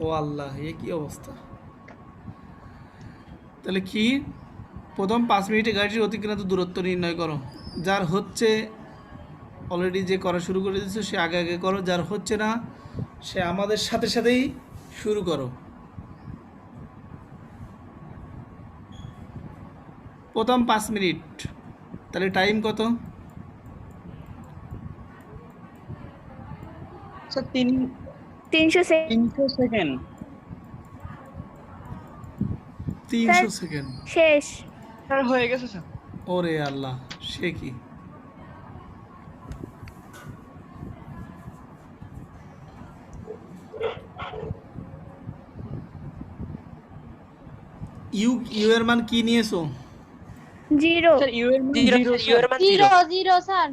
ও আল্লাহ, এ কি অবস্থা! তাহলে কি, প্রথম 5 মিনিটে গাড়িটির অতিক্রান্ত দূরত্ব নির্ণয় করো। যার হচ্ছে অলরেডি, যে করা শুরু করে দিয়েছে সে আগে আগে করো, যার হচ্ছে না সে আমাদের সাথে সাথেই শুরু করো। প্রথম 5 মিনিট, তাহলে টাইম কত? Sir 300 second 300 second. 300 সেকেন্ড। শেষ। স্যার হয়ে গেছে স্যার। ওরে আল্লাহ, সে কি! ইউ এর মান কি নিয়েছো? 0 স্যার ইউ এর মান 0 ইউ এর মান 0 0 0 স্যার।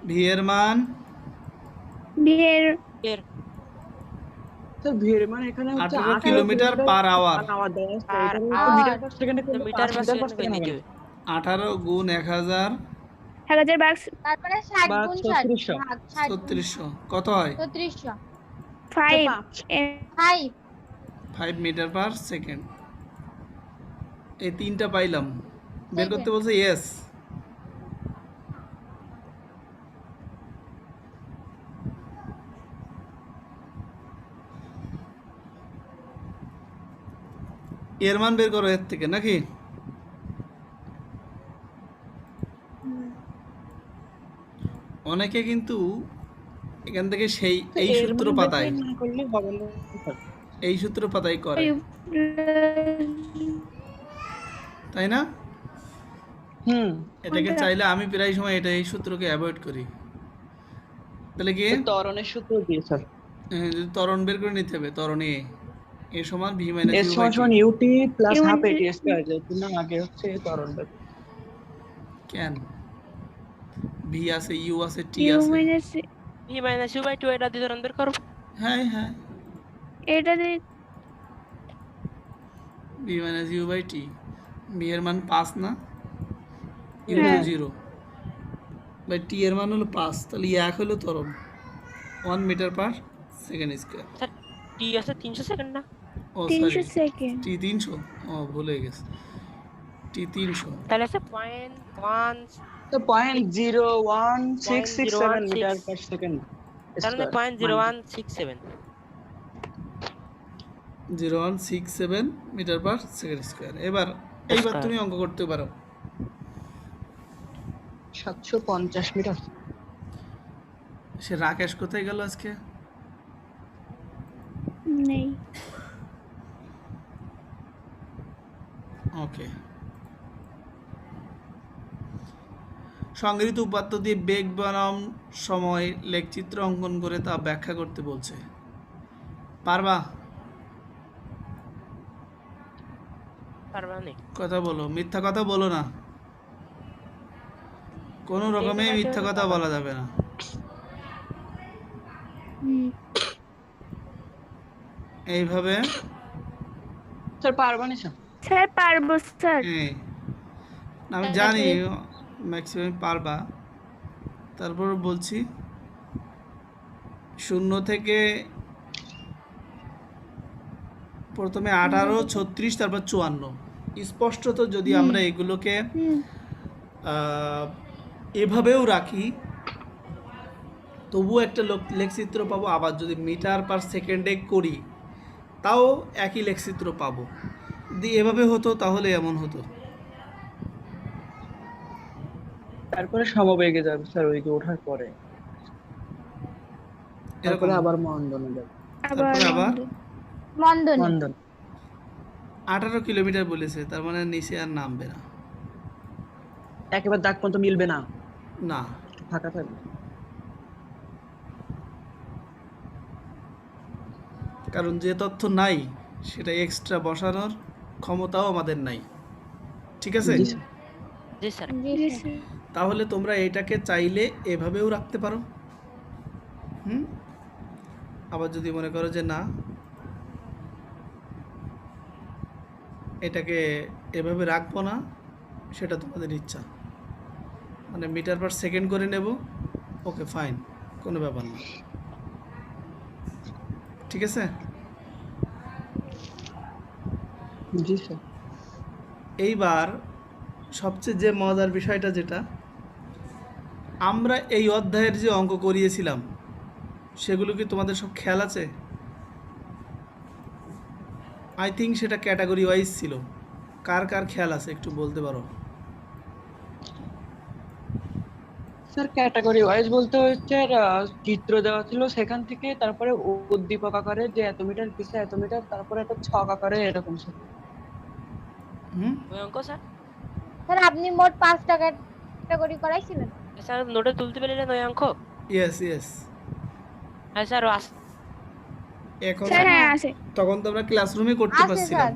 ভি এর মান বিয়ের এর স্যার ভি এর মান এখানে হচ্ছে 18 কিলোমিটার পার আওয়ার। দেওয়া আছে। আর মিটার পার সেকেন্ডে করলে metre per 5 metre per second second নিতে হবে। হবে। 18 গুণ 1000 1000 ভাগ তারপরে 60 বা গুণ 3600 60 ভাগ 60 গুণ 3600 কত হয়? 3600 5 5 5 মিটার পার সেকেন্ড। এই তিনটা পাইলাম, বের করতে বলছে। ইয়েস, এর মান বের করো এর থেকে, নাকি? অনেকে কিন্তু এখান থেকে এই সূত্র পাতায়, না করলে হবে না স্যার। এই সূত্র পাতাই করে, তাই না? এটাকে চাইলে আমি প্রায় সময় এই সূত্রকে অ্যাভয়েড করি। তাহলে কি ত্বরণের সূত্র দিয়ে স্যার। যদি ত্বরণ বের করে নিতে হবে, ত্বরণে এ সমান V minus S U by সমান T. U T plus half A T square, যেহেতু না আগে হচ্ছে ত্বরণ বের। কেন? ভি আছে, ইউ আছে, টি ইউ আছে। Minus V minus you by 2 এটা দিয়ে ধরন বের করব। হ্যাঁ হ্যাঁ, এটা দিয়ে V minus you by T. V এর মান 5 না, ইউ তো 0 বাই টি এর মান হলো 5, তাহলে 1 হলো ত্বরণ 1 metre per second square. Sir T আছে 300 সেকেন্ড না? ও 300 সরি, সেকেন্ড। টি 300, ও ভুলে গেছে, টি 300। তাহলে আছে 0.1, তো 0.01667 মিটার পার সেকেন্ড তার মানে 0.0167। 0167 মিটার পার সেকেন্ড স্কয়ার। এইবার তুমি অঙ্ক করতে পারো। 750 মিটার। সে রাকেশ কোথায় গেল আজকে? নেই। ওকে, সংগৃহীত উপাত্ত দিয়ে বেগ বনাম সময় লেখচিত্র অঙ্কন করে তা ব্যাখ্যা করতে বলছে। পারবা? পারবা না? কথা বলো, মিথ্যা কথা বলো না, কোনো রকমে মিথ্যা কথা বলা যাবে না। এইভাবে স্যার পারবা না স্যার? স্যার পারবো স্যার। আমি জানি ম্যাক্সিমাম পারবা, তারপর বলছি 0 থেকে প্রথমে 18, 36, তারপর 54। স্পষ্টত যদি আমরা এগুলোকে এভাবেও রাখি তবুও একটা লেখচিত্র পাবো। আবার যদি মিটার পার সেকেন্ডে করি তাও একই লেখচিত্র পাবো। যদি এভাবে হতো তাহলে এমন হতো। তারপরে সমবেগে যাবে স্যার, ওইকে ওঠার পরে তারপরে আবার মন্দনে যাবে। তারপরে আবার মন্দন 18 কিলোমিটার বলেছে, তার মানে নিচে আর নামবে না, একেবারে দাগ পর্যন্ত মিলবে না, না ফাঁকা থাকবে। কারণ যে তথ্য নাই সেটা এক্সট্রা বসানোর ক্ষমতাও আমাদের নাই। ঠিক আছে? জি স্যার। তাহলে তোমরা এটাকে চাইলে এভাবেও রাখতে পারো। আবার যদি মনে করো যে না, এটাকে এভাবে রাখবো না, সেটা তোমাদের ইচ্ছা, মানে মিটার পার সেকেন্ড করে নেব, ওকে ফাইন, কোনো ব্যাপার না। ঠিক আছে? জি স্যার। এইবার সবচেয়ে যে মজার বিষয়টা যেটা, আমরা এই অধ্যায়ের যে অঙ্ক করিয়েছিলাম সেগুলো কি তোমাদের সব খেয়াল আছে? আই থিঙ্ক সেটা ক্যাটাগরি ওয়াইজ ছিল। কার কার খেয়াল আছে একটু বলতে পারো? স্যার ক্যাটাগরি ওয়াইজ বলতে হচ্ছে চিত্র দেওয়া ছিল, সেখান থেকে তারপরে উদ্দীপক আকারে যে এত মিটার পিছে এত মিটার, তারপরে একটা ছক আকারে এরকম স্যার। হুম, ওই অঙ্ক স্যার? স্যার আপনি মোট 5টা ক্যাটাগরি করাইছিলেন। স্যার নোটে তুলতে পারলেন ওই অঙ্ক? Yes yes. হ্যাঁ স্যার, এখন স্যার হ্যাঁ হ্যাঁ আছে। তখন তো আমরা ক্লাসরুমে করতে আছে পারছিলাম, স্যার।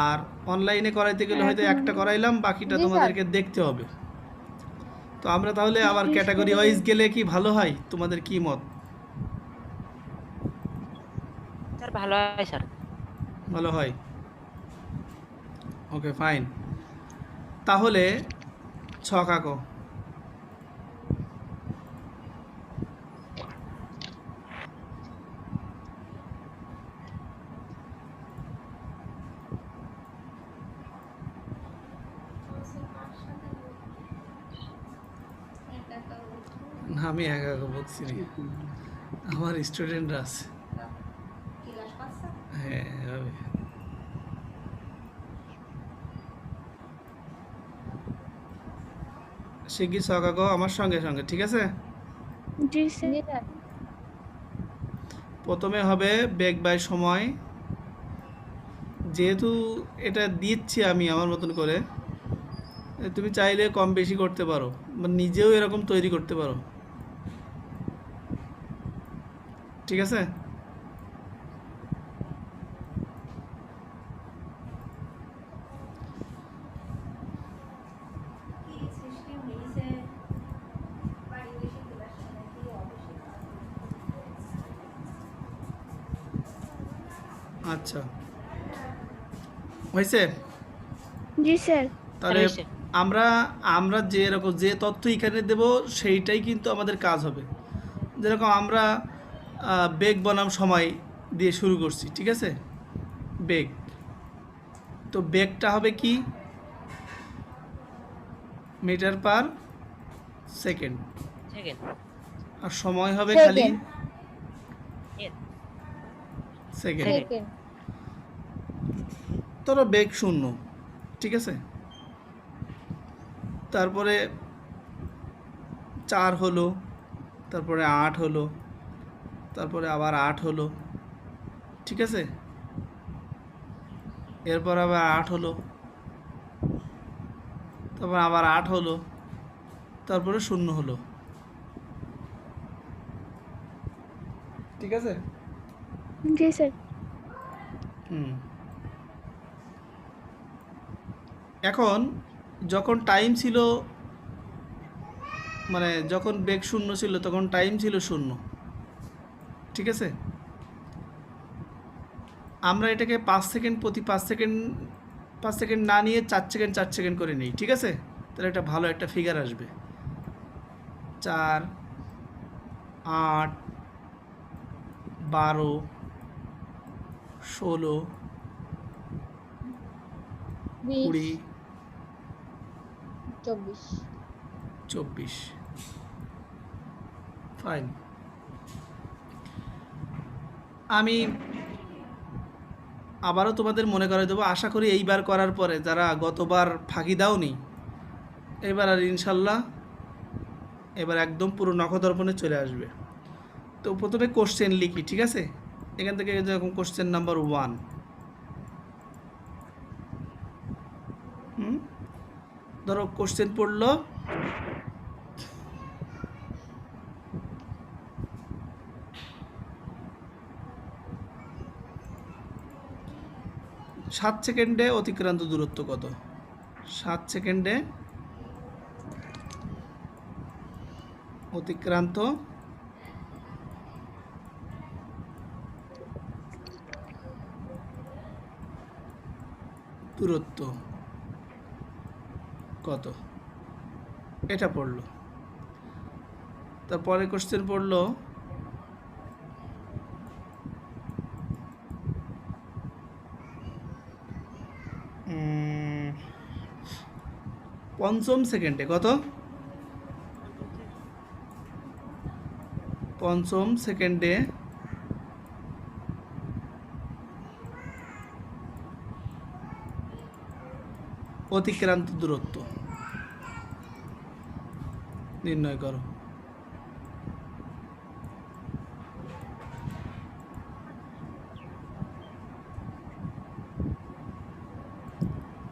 আর অনলাইনে করাইতে গেলে হয়তো এখন একটা করাইলাম, বাকিটা জি স্যার। তোমাদেরকে দেখতে হবে। তো আমরা তাহলে আবার জি ক্যাটাগরি স্যার। ওয়াইজ গেলে কি ভালো হয়? তোমাদের কি মত? স্যার ভালো হয় স্যার। ভালো হয়। Okay fine. তাহলে ছক আঁকো। না, আমি একা একা বলছি না, আমার স্টুডেন্টরা আছে। হ্যাঁ হবে। শিগগির ছক আঁকো আমার সঙ্গে সঙ্গে, ঠিক আছে? জি স্যার। জি স্যার। প্রথমে হবে বেগ বাই সময়। যেহেতু এটা দিচ্ছি আমি আমার মতন করে, তুমি চাইলে কম বেশি করতে পারো বা নিজেও এরকম তৈরি করতে পারো, ঠিক আছে? আচ্ছা, হয়েছে? জি স্যার। তাহলে হয়েছে। আমরা আমরা যে এরকম যে তথ্য এখানে দেব সেইটাই কিন্তু আমাদের কাজ হবে। যেরকম আমরা বেগ বনাম সময় দিয়ে শুরু করছি, ঠিক আছে? বেগ, তো বেগটা হবে কি? Metre per second. সেকেন্ড। আর সময় হবে খালি সেকেন্ড। সেকেন্ড। সেকেন্ড। ধরো বেগ 0, ঠিক আছে? তারপরে 4 হলো, তারপরে 8 হলো, তারপরে আবার 8 হলো, ঠিক আছে? এরপর আবার 8 হলো, তারপর আবার 8 হলো, তারপরে 0 হলো, ঠিক আছে? জি স্যার। হুম। এখন যখন টাইম ছিল, মানে যখন বেগ 0 ছিল তখন টাইম ছিল 0, ঠিক আছে? আমরা এটাকে 5 সেকেন্ড, প্রতি 5 সেকেন্ড না নিয়ে 4 সেকেন্ড করে নিই, ঠিক আছে? তাহলে একটা ভালো একটা ফিগার আসবে। 4, 8, 12, 16, 20, 20, 24। 24। ফাইন। আমি আবারও তোমাদের মনে করে দেবো, আশা করি এইবার করার পরে যারা গতবার ফাঁকি দাওনি, এবার আর ইনশাল্লাহ এবার একদম পুরো নখদর্পণে চলে আসবে। তো প্রথমে কোশ্চেন লিখি, ঠিক আছে? এখান থেকে যেরকম কোশ্চেন নাম্বার 1, ধরো কোশ্চেন পড়লো, সাত সেকেন্ডে অতিক্রান্ত দূরত্ব কত? 7 সেকেন্ডে অতিক্রান্ত দূরত্ব কত? এটা পড়লো। তারপরে কোশ্চেন পড়লো, পঞ্চম সেকেন্ডে কত? পঞ্চম সেকেন্ডে অতিক্রান্ত দূরত্ব নির্ণয় করো।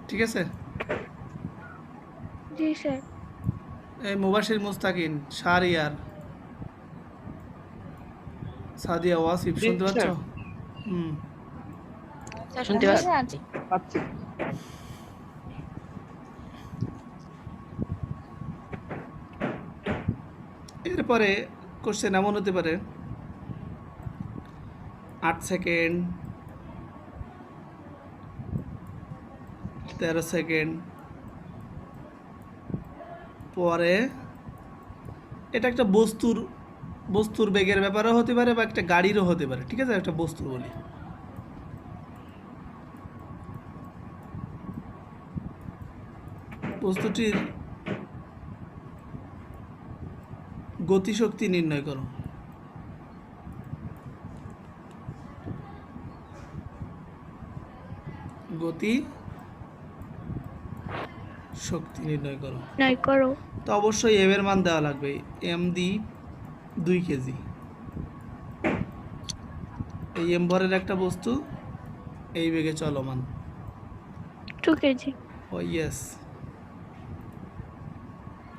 ঠিক আছে, জি স্যার। এই মুবাশির, মুস্তাকিন, শাহরিয়ার, সাদিয়া, ওয়াসিফ জি, শুনতে পাচ্ছ? স্যার। হুম, স্যার শুনতে জি, পাচ্ছি। পাচ্ছি। এরপরে কোশ্চেন এমন হতে পারে 8 সেকেন্ড, 13 সেকেন্ড পরে, এটা একটা বস্তুর বেগের ব্যাপারও হতে পারে বা একটা গাড়িরও হতে পারে। ঠিক আছে, একটা বস্তু বলি। বস্তুটির গতিশক্তি নির্ণয় করো। গতি শক্তি নির্ণয় করো। নয় করো। তো অবশ্যই এম এর মান দেওয়া লাগবে। এম দি 2 কেজি। এই এম ভরের একটা বস্তু এই বেগে চলমান। 2 কেজি। ও ইয়েস।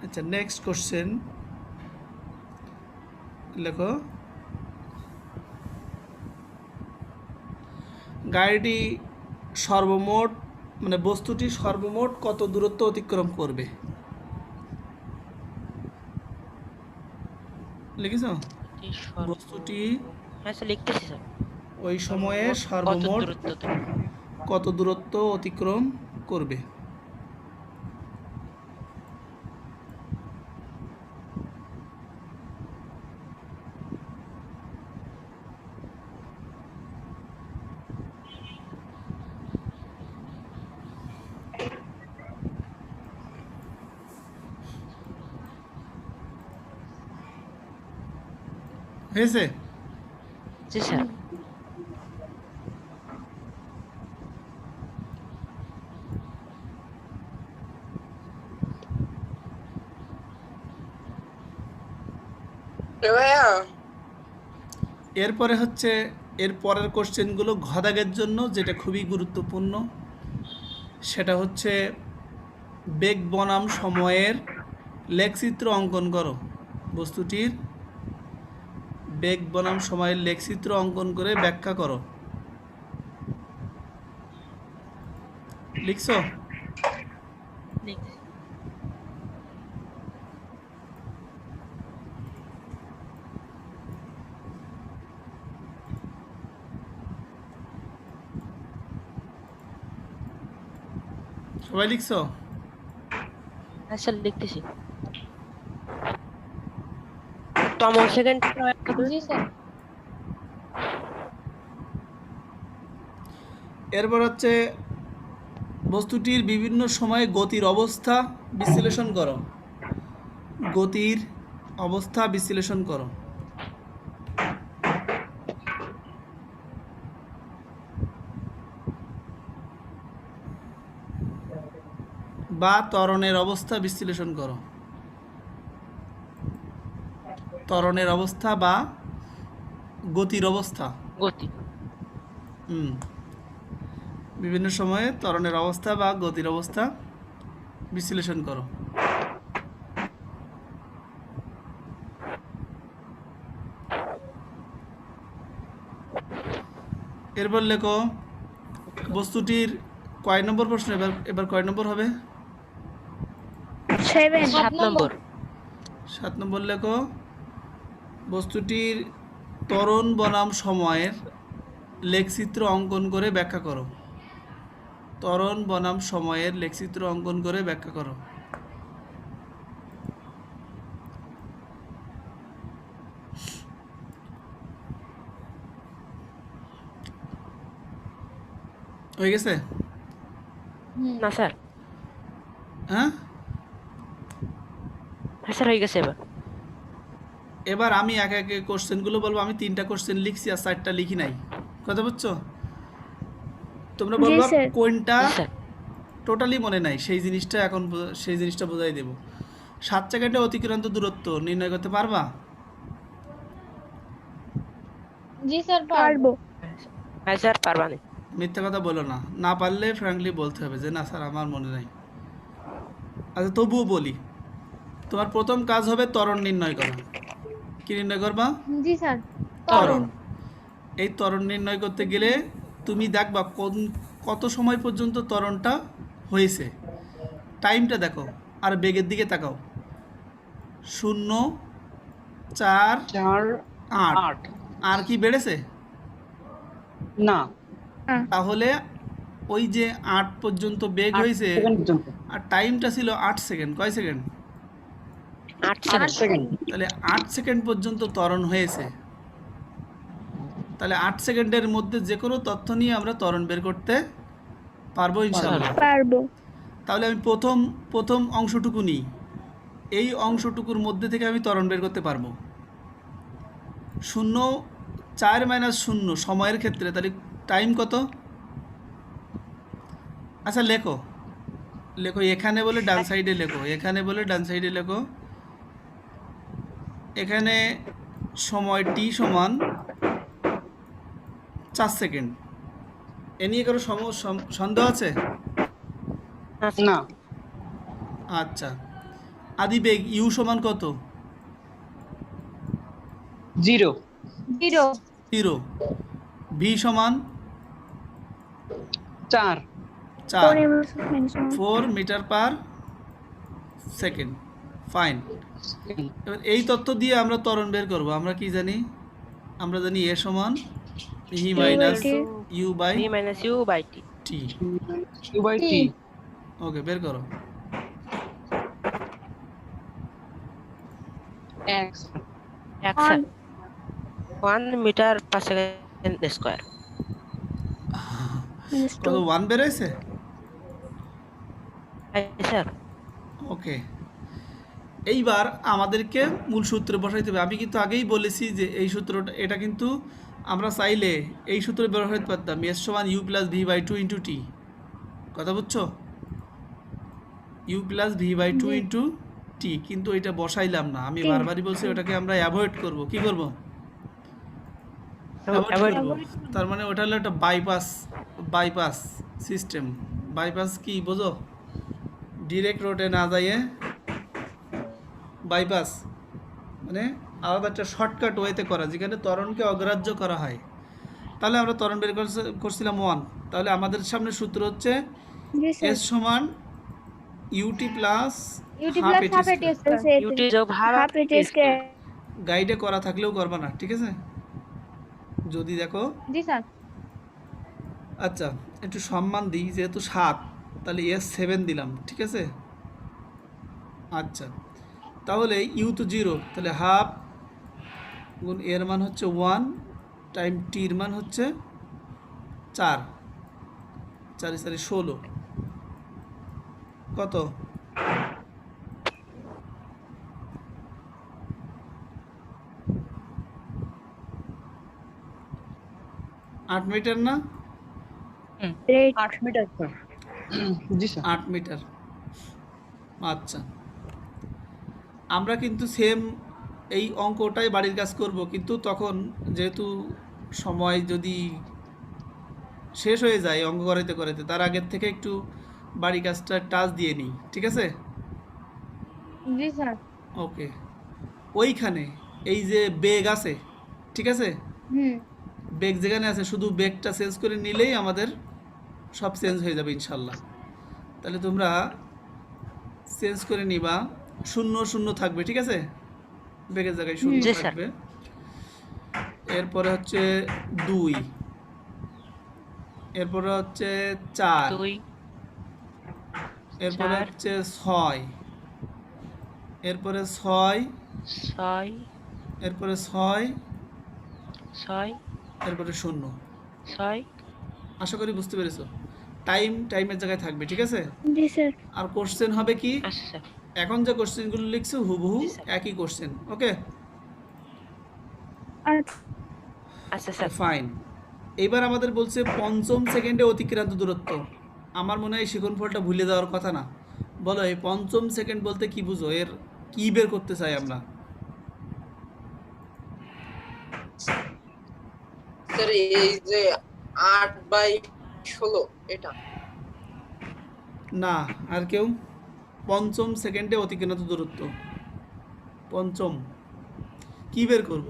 আচ্ছা, নেক্সট কোশ্চেন লেখো, গাড়িটি সর্বমোট মানে বস্তুটি সর্বমোট কত দূরত্ব অতিক্রম করবে? লিখেছ? বস্তুটি হ্যাঁ স্যার লিখতেছি স্যার। ওই সময়ে কত সর্বমোট দূরত্ব তো? কত দূরত্ব অতিক্রম করবে? হয়েছে? জি স্যার। এরপরে হচ্ছে এর পরের কোশ্চেনগুলো ঘদাগের জন্য, যেটা খুবই গুরুত্বপূর্ণ। সেটা হচ্ছে বেগ বনাম সময়ের লেখচিত্র অঙ্কন করো। বস্তুটির বেগ বনাম সময়ের লেখচিত্র অঙ্কন করে ব্যাখ্যা করো। লিখছো? লিখতেছি। সবাই লিখছো? হ্যাঁ স্যার লিখতেছি। তম সেকেন্ড জি স্যার। এরপর হচ্ছে বস্তুটির বিভিন্ন সময়ে গতির অবস্থা বিশ্লেষণ করো। গতির অবস্থা বিশ্লেষণ করো। বা ত্বরণের অবস্থা বিশ্লেষণ করো। ত্বরণের অবস্থা বা গতির অবস্থা। গতি। বিভিন্ন সময়ে ত্বরণের অবস্থা বা গতির অবস্থা বিশ্লেষণ করো। এরপর লেখো, বস্তুটির কয় নম্বর প্রশ্ন? এবার কয় নম্বর হবে? 7। 7 নম্বর। 7 নম্বর লেখো, বস্তুটির ত্বরণ বনাম সময়ের লেখচিত্র অঙ্কন করে ব্যাখ্যা করো। ত্বরণ বনাম সময়ের লেখচিত্র অঙ্কন করে ব্যাখ্যা করো। হয়ে গেছে? হুম। না স্যার। হ্যাঁ, হ্যাঁ স্যার হয়ে গেছে এবার। এবার আমি একে একে কোশ্চেনগুলো বলবো। আমি 3টা কোশ্চেন লিখছি আর 4টা লিখি নাই। কথা বুঝছো? তোমরা জি বলবা স্যার। কোনটা জি স্যার। টোটালি মনে নাই, সেই জিনিসটা এখন সেই জিনিসটা বোঝাই দেব। 7 সেকেন্ডে অতিক্রান্ত দূরত্ব নির্ণয় করতে পারবা? জি স্যার পারবো। হ্যাঁ স্যার পারবানি। মিথ্যা কথা বলো না, না পারলে ফ্র্যাঙ্কলি বলতে হবে যে না স্যার আমার মনে নাই। আচ্ছা তবুও বলি, তোমার প্রথম কাজ হবে ত্বরণ নির্ণয় করা। কি নির্ণয় করবা? জি স্যার ত্বরণ। এই ত্বরণ নির্ণয় করতে গেলে তুমি দেখবা কত সময় পর্যন্ত ত্বরণটা হয়েছে, টাইমটা দেখো আর বেগের দিকে তাকাও। 0, 4, 4 8। 8 আর কি বেড়েছে? না তাহলে ওই যে 8 পর্যন্ত বেগ 8 হয়েছে সেকেন্ড পর্যন্ত। আর টাইমটা ছিল 8 সেকেন্ড। কয় সেকেন্ড? 8 8 সেকেন্ড। সেকেন্ড। তাহলে 8 সেকেন্ড পর্যন্ত ত্বরণ হয়েছে। তাহলে 8 সেকেন্ডের মধ্যে যে কোনো তথ্য নিয়ে আমরা ত্বরণ বের করতে পারবো ইনশাআল্লাহ। পারবো। তাহলে আমি প্রথম অংশটুকু নিই। এই অংশটুকুর মধ্যে থেকে আমি ত্বরণ বের করতে পারবো। 0, 4 - 0 সময়ের ক্ষেত্রে তাহলে টাইম কত? আচ্ছা লেখো এখানে বলে ডান সাইডে লেখো, এখানে বলে ডান সাইডে লেখো। এখানে সময় টি সমান 4 সেকেন্ড। এ নিয়ে কারো সন্দেহ আছে? না আচ্ছা, আদিবেগ ইউ সমান কত? 0 জিরো 0। ভি সমান 4 4 4। Mention. 4 metre per second. Fine. এবার এই তথ্য দিয়ে আমরা ত্বরণ বের করব। আমরা কি জানি? আমরা জানি এ সমান ই minus you by v minus you by t. T. q/t। Okay, বের করো। x এক sir 1 metre per second square. কত 1 বের হয়েছে? হ্যাঁ স্যার। ওকে, এইবার আমাদেরকে মূল সূত্রে বসাইতে হবে। আমি কিন্তু আগেই বলেছি যে এই সূত্রটা, এটা কিন্তু আমরা চাইলে এই সূত্রে ব্যবহার করতে পারতাম, এস সমান u plus v by 2 into t. কথা বুঝছো? U plus v by 2 into t, কিন্তু এটা বসাইলাম না। আমি বারবারই বলছি ওটাকে আমরা অ্যাভয়েড করব। কি করব? অ্যাভয়েড করব। তার মানে ওটা হলো একটা বাইপাস সিস্টেম। বাইপাস কি বোঝো? ডিরেক্ট রোডে না যাইয়ে বাইপাস মানে আলাদা একটা শর্টকাট ওয়েতে করা, যেখানে ত্বরণকে অগ্রাহ্য করা হয়। তাহলে আমরা ত্বরণ বের করছিলাম 1। তাহলে আমাদের সামনে সূত্র হচ্ছে জি স্যার। এস সমান U T plus U T half plus A T half A T square. Square. U T যোগ হাফ এটি স্কয়ার। গাইডে করা থাকলেও করবা না, ঠিক আছে? যদি দেখো। জি স্যার আচ্ছা, একটু সম্মান দিই, যেহেতু 7 তাহলে এস 7 দিলাম, ঠিক আছে? আচ্ছা, তাহলে ইউ তো 0, তাহলে হাফ গুণ এর মান হচ্ছে 1 টাইম টির মান হচ্ছে 4। 4 × 4 = 16। কত? আট মিটার না? Rate 8 metre sir. জি স্যার। 8 মিটার। আচ্ছা, আমরা কিন্তু সেম এই অঙ্কটাই বাড়ির কাজ করব, কিন্তু তখন যেহেতু সময় যদি শেষ হয়ে যায় অঙ্ক করাইতে করাইতে, তার আগের থেকে একটু বাড়ি কাজটা টাচ দিয়ে নিই, ঠিক আছে? জি স্যার ওকে, ওইখানে এই যে বেগ আছে, ঠিক আছে? বেগ যেখানে আছে শুধু বেগটা চেঞ্জ করে নিলেই আমাদের সব চেঞ্জ হয়ে যাবে ইনশাল্লাহ। তাহলে তোমরা চেঞ্জ করে নিবা, 0 0 থাকবে, ঠিক আছে? বেগের জায়গায় 0 জি স্যার। থাকবে। এরপরে হচ্ছে 2, এরপরে হচ্ছে 4, 2 এরপরে 4 হচ্ছে 6, এরপরে 6, 6 এরপরে 6, 6 এরপরে 0। 6। আশা করি বুঝতে পেরেছো। টাইমের জায়গায় থাকবে, ঠিক আছে? জি স্যার। আর কোশ্চেন হবে কি? আচ্ছা স্যার। এখন যে কোশ্চেনগুলো লিখছো হুবহু জি স্যার। একই কোশ্চেন। ওকে আচ্ছা আচ্ছা স্যার। ফাইন। এবার আমাদের বলছে পঞ্চম সেকেন্ডে অতিক্রান্ত দূরত্ব। আমার মনে হয় শিখন ফলটা ভুলে যাওয়ার কথা না। বলো এই পঞ্চম সেকেন্ড বলতে কি বুঝো, এর কি বের করতে চাই আমরা? স্যার এই যে 8/16 এটা না, আর কেউ? পঞ্চম সেকেন্ডে অতিক্রান্ত দূরত্ব, পঞ্চম কি বের করব?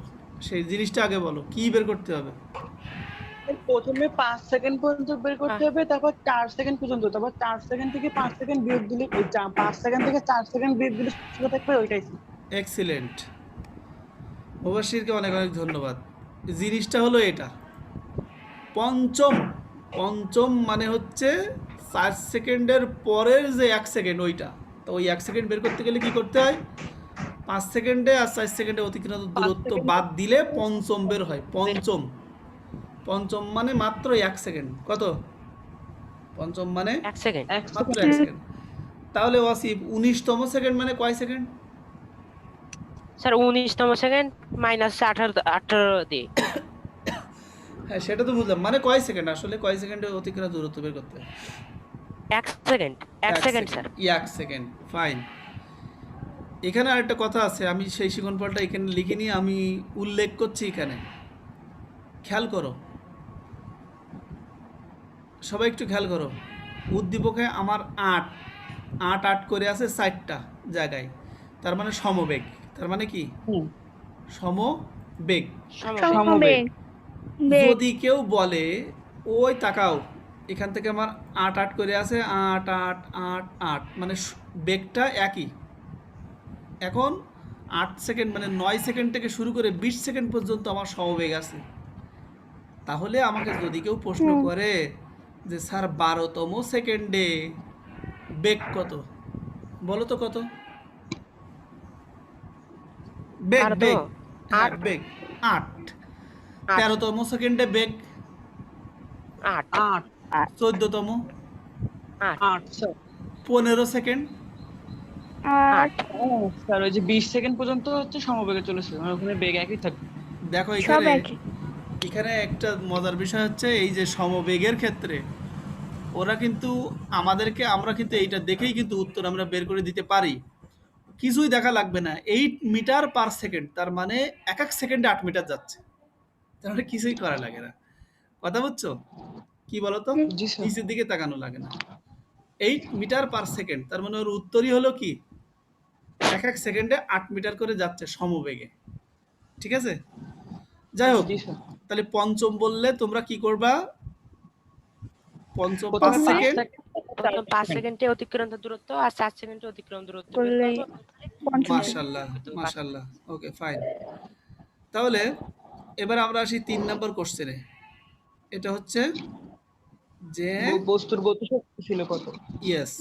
সেই জিনিসটা আগে বলো, কি বের করতে হবে? প্রথমে 5 সেকেন্ড পর্যন্ত বের করতে হবে, তারপর 4 সেকেন্ড পর্যন্ত, তারপর 4 সেকেন্ড থেকে 5 সেকেন্ড বিয়োগ দিলে 5 সেকেন্ড থেকে 4 সেকেন্ড বিয়োগ দিলে সেটা থাকবে ওইটাই। এক্সিলেন্ট, মুবাশশিরকে অনেক অনেক ধন্যবাদ। জিনিসটা হলো এটা, পঞ্চম। পঞ্চম মানে হচ্ছে 4 সেকেন্ডের পরের যে 1 সেকেন্ড ওইটা। তো ওই 1 সেকেন্ড বের করতে গেলে কি করতে হয়? 5 সেকেন্ডে আর 4 সেকেন্ডে অতিক্রান্ত 5 দূরত্ব সেকেন্ড বাদ দিলে পঞ্চম বের হয়। পঞ্চম, পঞ্চম মানে মাত্র 1 সেকেন্ড। কত? পঞ্চম মানে 1 সেকেন্ড। 1 মাত্র সেকেন্ড। 1 সেকেন্ড। তাহলে ওয়াসিফ 19তম সেকেন্ড মানে কয় সেকেন্ড? স্যার 19তম সেকেন্ড মাইনাস 18 দিয়ে হ্যাঁ সেটা তো বুঝলাম, মানে কয় সেকেন্ড আসলে, কয় সেকেন্ডে অতিক্রান্ত দূরত্ব বের করতে হয়? 1 second. 1 second sir. 1 second, fine. এখানে আরেকটা কথা আছে, আমি সেই শিকনফলটা এখানে লিখিনি, আমি উল্লেখ করছি এখানে, খেয়াল করো সবাই, একটু খেয়াল করো। উদ্দীপকে আমার 8 8 8 করে আছে 4টা জায়গায়, তার মানে সমবেগ। তার মানে কি? হুম, সমবেগ। সমবেগ। সমবেগ বেগ যদি কেউ বলে ওই তাকাও, এখান থেকে আমার 8 8 করে আছে, 8 8 8 8, মানে বেগটা একই। এখন 8 সেকেন্ড মানে 9 সেকেন্ড থেকে শুরু করে 20 সেকেন্ড পর্যন্ত আমার সমবেগ আছে। তাহলে আমাকে যদি কেউ প্রশ্ন হুম। করে যে স্যার 12তম সেকেন্ডে বেগ কত, বলো তো কত? বেগ 12তম? বেগ, হ্যাঁ 8 বেগ 8। 8 13তম সেকেন্ডে বেগ 8 8 14তম, 8 8 স্যার। 15 সেকেন্ড, 8 স্যার ওই যে 20 সেকেন্ড পর্যন্ত হচ্ছে সমবেগে চলেছে, মানে ওখানে বেগ একই থাকবে। দেখো সব এখানে, একই এখানে একটা মজার বিষয় হচ্ছে এই যে সমবেগের ক্ষেত্রে ওরা কিন্তু আমাদেরকে, আমরা কিন্তু এইটা দেখেই কিন্তু উত্তর আমরা বের করে দিতে পারি, কিছুই দেখা লাগবে না। 8 মিটার পার সেকেন্ড, তার মানে এক এক সেকেন্ডে 8 মিটার যাচ্ছে, তার মানে কিছুই করা লাগে না। কথা বুঝছো? কি বলতো, জি স্যার। নিচের দিকে তাকানো লাগে না। 8 মিটার পার সেকেন্ড, তার মানে ওর উত্তরই হলো কি, এক এক সেকেন্ডে 8 মিটার করে যাচ্ছে সমবেগে। ঠিক আছে, যাই হোক। জি স্যার। তাহলে পঞ্চম বললে তোমরা কি করবা? পঞ্চম 5 প্রথমে 5 সেকেন্ড, সেকেন্ড, প্রথম 5 সেকেন্ডে অতিক্রান্ত দূরত্ব আর 4 সেকেন্ডে অতিক্রান্ত দূরত্ব বের করলে করব। পঞ্চম সেকেন্ড। মাশাল্লাহ মাশাল্লাহ, ওকে ফাইন। তাহলে এবার আমরা আসি 3 নম্বর কোশ্চেনে। এটা হচ্ছে যে বস্তুর গতিশক্তি ছিল কত? ইয়েস,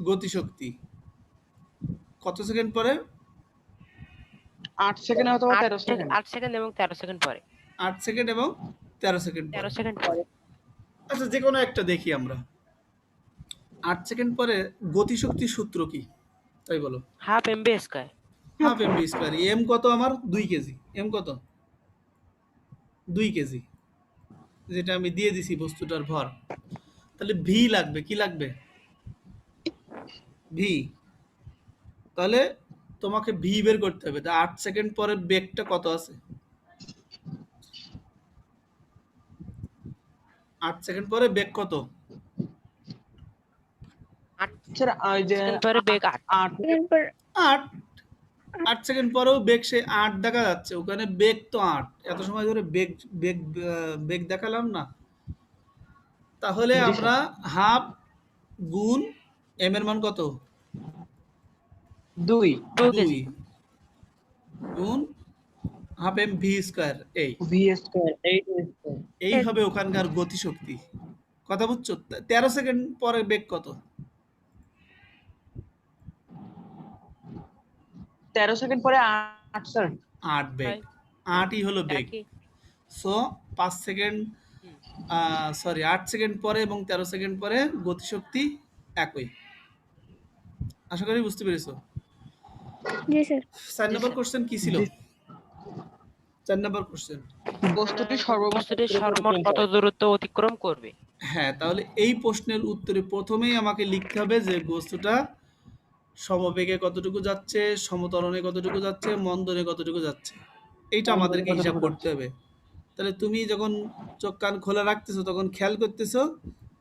গতিশক্তি কত সেকেন্ড পরে? 8 সেকেন্ড অথবা 13 সেকেন্ড। 8 সেকেন্ড এবং 13 সেকেন্ড পরে। 8 সেকেন্ড এবং 13 সেকেন্ড পরে। 13 সেকেন্ড পরে। আচ্ছা যে কোনো একটা দেখি আমরা। 8 সেকেন্ড পরে গতিশক্তির সূত্র কি তাই বলো? Half M V square. Half M V square. M কত আমার? 2 কেজি। এম কত? 2 কেজি, যেটা আমি দিয়ে দিছি বস্তুটার ভর। তাহলে ভি লাগবে, কি লাগবে? ভি। তাহলে তোমাকে ভি বের করতে হবে। তা 8 সেকেন্ড পরে বেগটা কত আছে? 8 সেকেন্ড পরে বেগ কত? 8 স্যার ওই যে সেকেন্ড পরে বেগ 8। 8 এরপর 8। 8 সেকেন্ড পরেও বেগ সে 8 দেখা যাচ্ছে, ওখানে বেগ তো 8। এত সময় ধরে বেগ বেগ বেগ দেখালাম না? তাহলে জি আমরা হাফ গুণ এম এর মান কত? 2 2 2 কেজি। গুণ হাফ এম ভি স্কোয়ার। এই ভি স্কয়ার 8 স্কয়ার। এই হবে ওখানকার গতিশক্তি। কথা বুঝছো? 13 সেকেন্ড পরে বেগ কত? 13 সেকেন্ড পরে 8 স্যার। 8 বেগ। 8ই হলো বেগ। একই। সো 5 সেকেন্ড, হুম। সরি 8 সেকেন্ড পরে এবং 13 সেকেন্ড পরে গতিশক্তি একই। আশা করি বুঝতে পেরেছো। জি স্যার। 4 জি, নম্বর স্যার। কোশ্চেন কি ছিল? জি। 4 নম্বর কোশ্চেন। বস্তুটি সর্বমোট বস্তুটি কত দূর সর্বমোট অতিক্রম কত করে? দূরত্ব অতিক্রম করবে? হ্যাঁ, তাহলে এই প্রশ্নের উত্তরে প্রথমেই আমাকে লিখতে হবে যে বস্তুটা সমবেগে কতটুকু যাচ্ছে, সমত্বরণে কতটুকু যাচ্ছে, মন্দনে কতটুকু যাচ্ছে। এইটা আমাদেরকে কতটুকু হিসাব করতে যাচ্ছে? হবে। তাহলে তুমি যখন চোখ কান খোলা রাখতেছো তখন খেয়াল করতেছো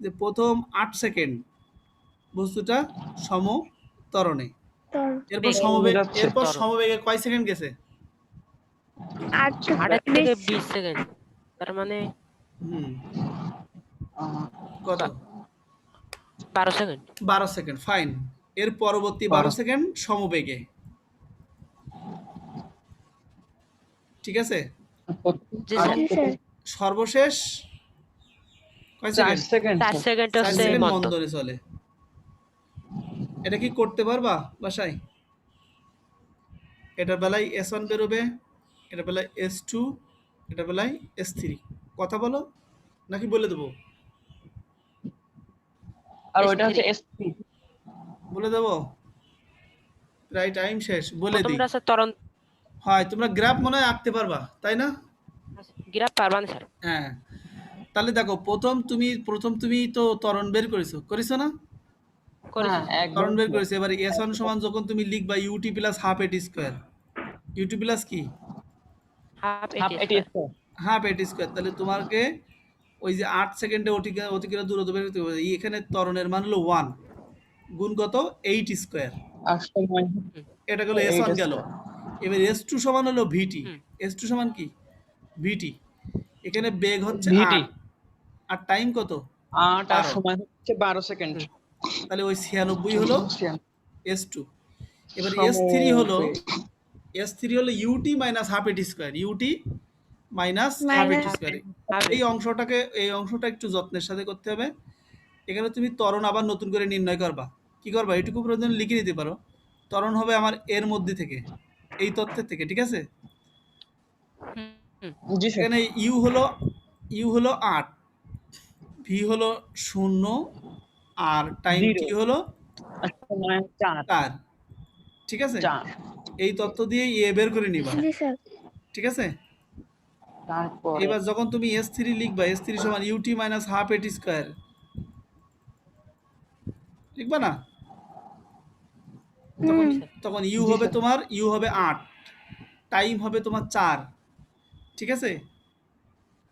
যে প্রথম 8 সেকেন্ড বস্তুটা সমত্বরণে। তোর এরপর বেগে সমবেগ যাচ্ছে। এরপর ত্বরণ। সমবেগে কয় সেকেন্ড গেছে? 8 থেকে 8 থেকে 20। 20 সেকেন্ড। তার মানে হুম, আহ, কত? 12 সেকেন্ড। 12 second, fine. এর পরবর্তী 12 12 সেকেন্ড সমবেগে। ঠিক আছে? জি, আর স্যার। জি স্যার। সর্বশেষ কয় 4 সেকেন্ড? সেকেন্ড 4 সেকেন্ড 4 হচ্ছে সেকেন্ড মন্দন। মন্দনে চলে। এটা কি করতে পারবা বাসায়? এটার বেলায় S1 বেরোবে, এটার বেলায় S2, এটার বেলায় S3। কথা বলো নাকি বলে দেবো? আর ওইটা S3 হচ্ছে S3। বলে দেবো? প্রায় টাইম শেষ, বলে দিই। প্রথমটা আছে ত্বরণ। হয়, তোমরা গ্রাফ মনে হয় আঁকতে পারবা, তাই না? গ্রাফ পারবান স্যার। হ্যাঁ, তাহলে দেখো প্রথম তুমি তো ত্বরণ বের করেছো না? করেছি হ্যাঁ, স্যার। একদম ত্বরণ বের ঠিক। করেছে। এবার S1 সমান যখন তুমি লিখবা UT প্লাস হাফ এটি স্কোয়ার। UT প্লাস কি? হাফ হাফ এটি এটি স্কয়ার। স্কয়ার। হাফ এটি স্কোয়ার। তাহলে তোমাকে ওই যে 8 সেকেন্ডে অতিক্রান্ত দূরত্ব বের করতে হবে। এখানে ত্বরণের মান হলো 1 গুণ কত? 8 স্কোয়ার। আর সময় এটা গেল 8 S1 গেল। স্কয়ার। এবার S2 সমান হলো VT। হুম। S2 সমান কি? VT। এখানে বেগ হচ্ছে ভিটি 8 আর টাইম কত? 8 আর 12। সময় হচ্ছে 12 সেকেন্ড। হুম। তাহলে ওই 96 হলো S2। এবার সমবেগ। S3 হলো UT মাইনাস হাফ এটি square. UT minus half minus এটি হাফ স্কোয়ার। হাফ এই এটি। অংশটা একটু যত্নের সাথে করতে হবে। এখানে তুমি ত্বরণ আবার নতুন করে নির্ণয় করবা। কি করবা? এটুকু প্রয়োজন লিখে নিতে পারো। ত্বরণ হবে আমার এর মধ্যে থেকে, এই তথ্যের থেকে, ঠিক আছে? হুম, হুম। জি স্যার। এখানে ইউ হলো 8, ভি হলো 0 আর টাইম 0 টি হলো আর সময় 4। 4। ঠিক আছে? 4 এই তথ্য দিয়ে বের করে নিবা। জি স্যার। ঠিক আছে? তারপরে এবার যখন তুমি S3 লিখবা, S3 সমান ইউটি মাইনাস হাফ এটি স্কোয়ার লিখবা না? তখন হুম। তখন জি স্যার। ইউ হবে 8, টাইম হবে তোমার 4। ঠিক আছে?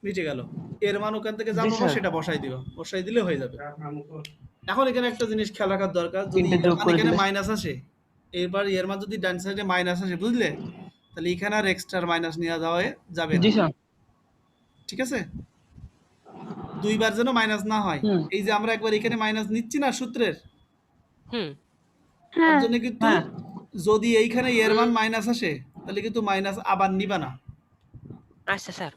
মিটে গেল। এর মান ওখান থেকে যা জি পাবো স্যার। সেটা বসাই দিবা, বসাই দিলে হয়ে যাবে। এখন এখানে একটা জিনিস খেয়াল রাখার দরকার, যদি 3টে এর যোগ মান করে এখানে দিলে মাইনাস আসে, এরপর এর মান যদি ডান সাইডে মাইনাস আসে, বুঝলে? তাহলে এখানে আর এক্সট্রা মাইনাস নেওয়া যাবে না। জি স্যার। ঠিক আছে? দুইবার যেন মাইনাস না হয়। হুম। এই যে আমরা একবার এখানে মাইনাস নিচ্ছি না সূত্রের, হুম। তার হ্যাঁ। জন্য কিন্তু হ্যাঁ। যদি এইখানে এর মান মাইনাস আসে তাহলে কিন্তু মাইনাস আবার নিবা না। আচ্ছা স্যার।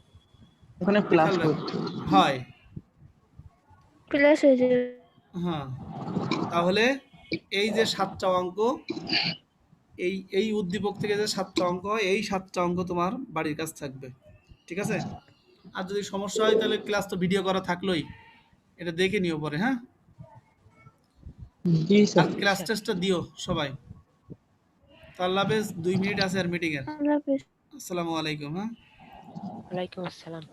ওখানে এটা প্লাস খেয়াল রাখো। করতে হবে। হয়। প্লাস হয়ে যাবে। হ্যাঁ, তাহলে এই যে 7টা অঙ্ক, এই উদ্দীপক থেকে যে 7টা অঙ্ক হয়, এই 7টা অঙ্ক তোমার বাড়ির কাজ থাকবে। ঠিক আছে? আর যদি সমস্যা হয় তাহলে ক্লাস তো ভিডিও করা থাকলোই, এটা দেখে নিও পরে। হ্যাঁ, জি আর স্যার। Class sir. টেস্টটা দিও সবাই। তো আল্লাহ হাফেজ, 2 মিনিট আছে আর মিটিং এর। আল্লাহ হাফেজ। আসসালামু আলাইকুম। হ্যাঁ। ওয়ালাইকুম আসসালাম।